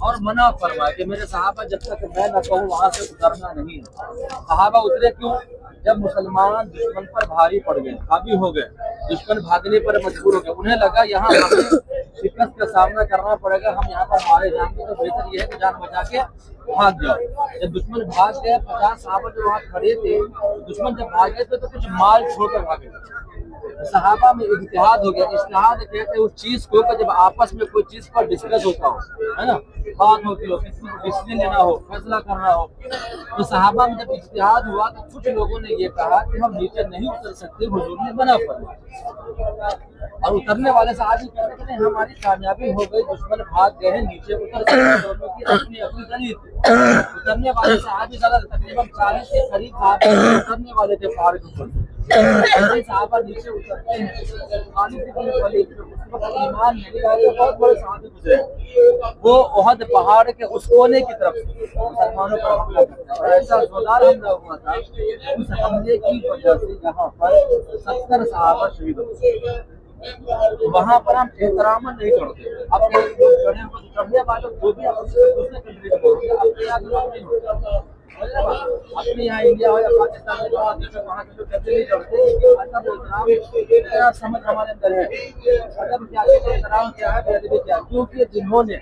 اور منع فرمایا کہ میرے صحابہ جب تک میں نہ کہوں وہاں سے اترنا نہیں ہے۔ صحابہ اترے کیوں؟ جب مسلمان دشمن پر بھاری پڑ گئے، حاوی ہو گئے، دشمن بھاگنے پر مجبور ہو گئے، انہیں لگا یہاں ہمیں شکست کا سامنا کرنا پڑے گا، ہم یہاں پر مارے جائیں گے، تو بہتر یہ ہے کہ جان بچا کے بھاگ جاؤ۔ جب دشمن بھاگ گئے، 50 صحابہ جو وہاں کھڑے تھے، دشمن جب بھاگے تھے تو کچھ مال چھوڑ کر بھاگے۔ صحابہ میں اجتہاد ہو گیا۔ اجتہاد کہتے ہیں اس چیز کو کہ جب آپس میں کوئی چیز پر ڈسکس ہوتا ہو، ہے نا، بات ہوتی ہو، کسی کو ڈسیزن لینا ہو، فیصلہ کرنا ہو، تو صحابہ میں جب اجتہاد ہوا تو کچھ لوگوں نے یہ کہا کہ ہم نیچے نہیں اتر سکتے، حضور نے منع فرمایا۔ اور اترنے والے صحابی کہتے ہیں کہ ہماری کامیابی ہو گئی، دشمن بھاگ گئے ہیں، نیچے اتر سکتے، دونوں کی اپنی اپنی دلیل تھی۔ اترنے والے صحابی زیادہ تقریباً 40 کے قریب صحابہ اترنے والے تھے پہاڑ کے اوپر۔ صحابہ نیچے اترتے ہیں، خالد بن ولید اس وقت ایمان نہیں آیا، بہت بڑے صحابی گزرے، وہ احد پہاڑ کے اس کونے کی طرف مسلمانوں پر حملہ کرتا ہے، اور ایسا زوردار حملہ ہوا تھا، اس حملے کی وجہ سے یہاں پر 70 صحابہ شہید ہو گئے۔ وہاں پر ہم احترام نہیں کرتے، اب لوگ چڑھے ہوئے چڑھنے والے جو بھی دوسرے کنٹری کے لوگ ہیں، اپنے یہاں کے لوگ نہیں ہوتے، اپنے یہاں انڈیا ہو یا پاکستان میں وہاں کے لوگ کہتے نہیں چڑھتے۔ ادب احترام سمجھ ہمارے اندر ہے، ادب کیا ہے، احترام کیا ہے، بے ادبی کیا ہے، کیونکہ جنہوں نے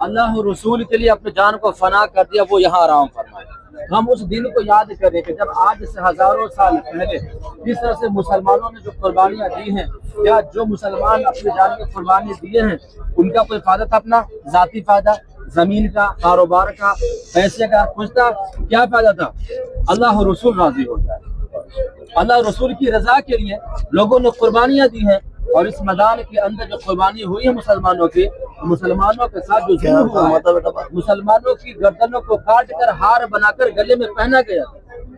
اللہ رسول کے لیے اپنے جان کو فنا کر دیا وہ یہاں آرام فرمائے۔ ہم اس دن کو یاد کریں کہ جب آج سے ہزاروں سال پہلے جس طرح سے مسلمانوں نے جو قربانیاں دی ہیں، یا جو مسلمان اپنی جان کی قربانی دیے ہیں، ان کا کوئی فائدہ تھا اپنا ذاتی فائدہ، زمین کا، کاروبار کا، پیسے کا، کچھ تھا؟ کیا فائدہ تھا؟ اللہ رسول راضی ہو جائے، اللہ رسول کی رضا کے لیے لوگوں نے قربانیاں دی ہیں۔ اور اس میدان کے اندر جو قربانی ہوئی ہے مسلمانوں کی، مسلمانوں کے ساتھ جو ظلم ہوا ہے، مسلمانوں کی گردنوں کو کاٹ کر ہار بنا کر گلے میں پہنا گیا۔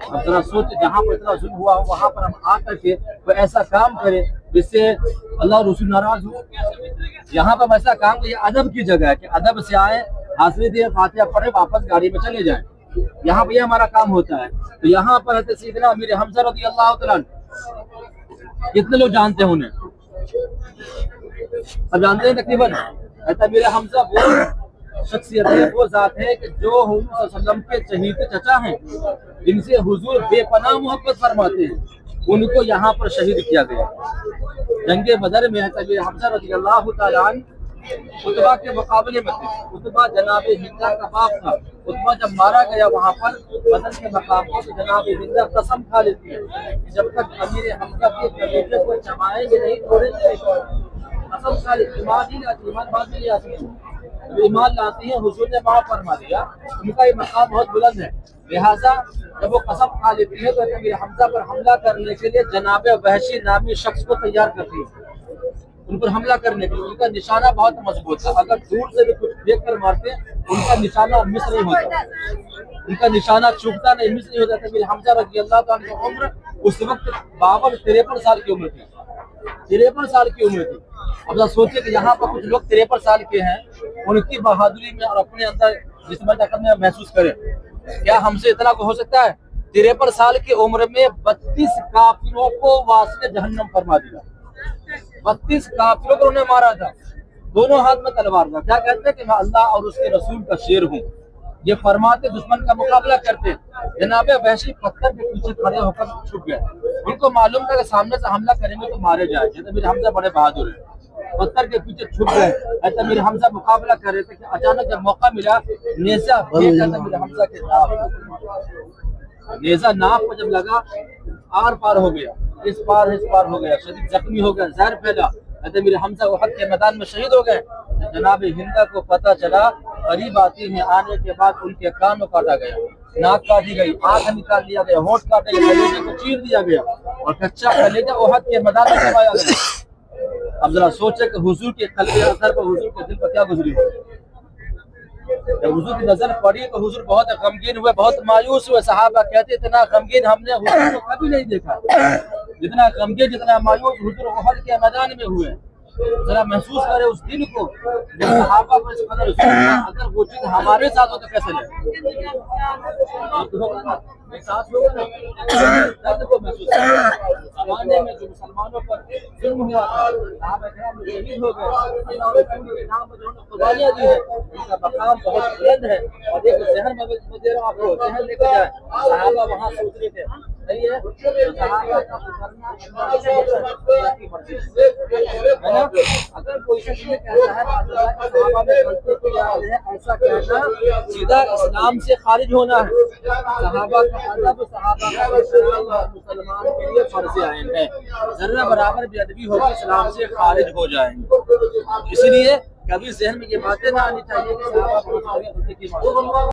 اب ذرا سوچ، جہاں پر اتنا ظلم ہوا وہاں پر ہم آ کر کے کوئی ایسا کام کریں جس سے اللہ رسول ناراض ہو۔ یہاں پر ایسا کام، یہ ادب کی جگہ ہے کہ ادب سے آئے، حاضری دے، فاتحہ پڑھے، واپس گاڑی میں چلے جائیں، یہاں پہ یہ ہمارا کام ہوتا ہے۔ تو یہاں پر حضرت سیدنا امیر حمزہ رضی اللہ تعالیٰ عنہ، کتنے لوگ جانتے ہیں انہیں؟ سب جانتے ہیں تقریباً۔ امیر حمزہ وہ شخصیت ہے، وہ ذات ہے کہ جو حضور صلی اللہ علیہ وسلم کے چہیتے چچا ہیں، جن سے حضور بے پناہ محبت فرماتے ہیں، ان کو یہاں پر شہید کیا گیا۔ جنگ بدر میں امیر حمزہ رضی اللہ تعالیٰ عنہ عتبہ کے مقابلے میں تھے۔ عتبہ جناب ہندہ کا باپ تھا۔ عتبہ جب مارا گیا وہاں پر بدر کے مقام پر، تو جناب ہندہ قسم کھا لیتی ہے کہ جب تک امیر حمزہ کے کلیجے کو چبائیں گے نہیں، توڑیں گے نہیں، قسم کھا لیتی، ایمان ہی لاتی، ایمان بات نہیں آتی ہے، ایمان لاتی ہے، حضور نے معاف فرما دیا، ان کا یہ مقام بہت بلند ہے۔ لہٰذا جب وہ قسم کھا لیتی ہے تو امیر حمزہ پر حملہ کرنے کے لیے جناب وحشی نامی شخص کو تیار کرتی ہے، ان پر حملہ کرنے کے لیے۔ ان کا نشانہ بہت مضبوط تھا، اگر دور سے بھی کچھ دیکھ کر مارتے ان کا نشانہ مس نہیں ہوتا، ان کا نشانہ چوکتا نہیں، مس نہیں ہوتا تھا۔ امیر حمزہ رضی اللہ تعالیٰ کی عمر اس وقت 53 سال کی عمر تھی، 53 سال کی عمر تھی۔ اب سوچے کہ یہاں پر کچھ لوگ 53 سال کے ہیں، ان کی بہادری میں اور اپنے اندر جسم طاقت میں محسوس کریں، کیا ہم سے اتنا کو ہو سکتا ہے؟ 53 سال کی عمر میں 32 کافروں کو واسطے جہنم فرما دیا، 32 کافروں کو انہوں نے مارا تھا، دونوں ہاتھ میں تلوار تھا۔ کیا کہتے ہیں کہ میں اللہ اور اس کے رسول کا شیر ہوں، یہ فرماتے دشمن کا مقابلہ کرتے۔ جناب وحشی پتھر کے پیچھے کھڑے ہو کر چھپ گئے، ان کو معلوم تھا کہ سامنے سے حملہ کریں گے تو مارے جائیں گے، امیر حمزہ بڑے بہادر ہیں، پتھر کے پیچھے چھپ گئے۔ ایسا امیر حمزہ مقابلہ کر رہے تھے کہ اچانک جب موقع ملا، نیزہ پھینک کر امیر حمزہ کے نیزہ ناف کو جب لگا، آر پار ہو گیا، اس پار ہو گیا، شدید زخمی ہو گیا، زہر پھیلا۔ امیر حمزہ احد کے میدان میں شہید ہو گئے۔ جناب ہندہ کو پتہ چلا، قریب آتی ہیں، آنے کے بعد ان کے کانوں کاٹا گیا، ناک کاٹی گئی، آنکھ نکال دیا گیا، ہونٹ کاٹے گئے، کلیجے کو چیر دیا گیا، اور کچا کلیجہ احد کے میدان میں دبایا گیا۔ اب ذرا سوچے کہ حضور کے قلب اثر پر، حضور کے دل پر کیا گزری ہو۔ جب حضور کی نظر پڑی تو حضور بہت غمگین ہوئے، بہت مایوس ہوئے۔ صحابہ کہتے اتنا غمگین ہم نے حضور کو کبھی نہیں دیکھا، جتنا غمگین، جتنا مایوس حضور احد کے میدان میں ہوئے۔ ذرا محسوس کرے اس دن کو، جب صحابہ پر اس قدر ظلم ہوا، اگر وہ چیز ہمارے ساتھ ہو تو کیسے لگے؟ ساتھ ہوگا نا، درد کو محسوس کرے۔ زمانے میں جو مسلمانوں پر ظلم ہوا تھا، صحابہ کرام جو شہید ہو گئے، اللہ اور رسول کے نام پر جو انہوں نے قربانیاں دی ہیں، ان کا مقام بہت بلند ہے۔ اور ایک ذہن میں دے رہا ہوں آپ کو، ذہن لے کے جائیں، صحابہ وہاں سے اترے تھے، صحیح ہے، صحابہ کا اترنا اللہ کی مرضی ہے نا۔ اگر کوئی شخص یہ کہتا ہے صحابہ میں غلطی کی جا رہی ہے، ایسا کہنا سیدھا اسلام سے خارج ہونا ہے۔ صحابہ کا ادب، صحابہ کا احترام ہر مسلمان کے لیے فرض عین ہے، ذرہ برابر بے ادبی ہوگی اسلام سے خارج ہو جائیں گے۔ اسی لیے کبھی ذہن میں یہ باتیں نہ آنی چاہیے کہ صحابہ بہت غلطی کی